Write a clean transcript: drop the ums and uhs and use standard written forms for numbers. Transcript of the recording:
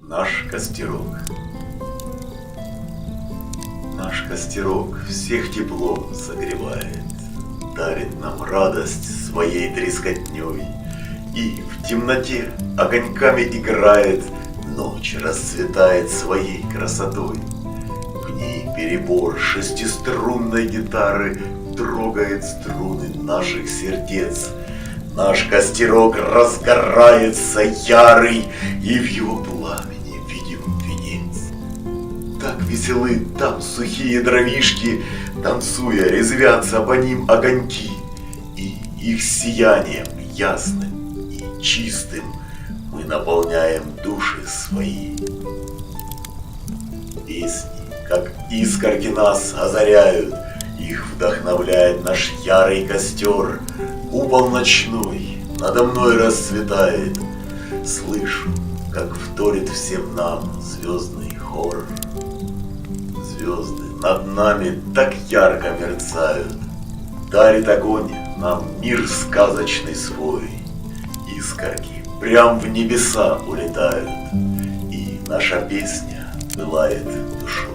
Наш костерок. Наш костерок всех теплом согревает, дарит нам радость своей трескотней и в темноте огоньками играет, ночь расцветает своей красотой. В ней перебор шестиструнной гитары трогает струны наших сердец. Наш костерок разгорается ярый, и в его пламени видим венец. Так веселы там сухие дровишки, танцуя, резвятся по ним огоньки, и их сиянием ясным и чистым мы наполняем души свои. Песни, как искорки, нас озаряют, их вдохновляет наш ярый костер. Купол ночной надо мной расцветает, слышу, как вторит всем нам звездный хор. Звезды над нами так ярко мерцают, дарит огонь нам мир сказочный свой. Искорки прям в небеса улетают, и наша песня пылает душой.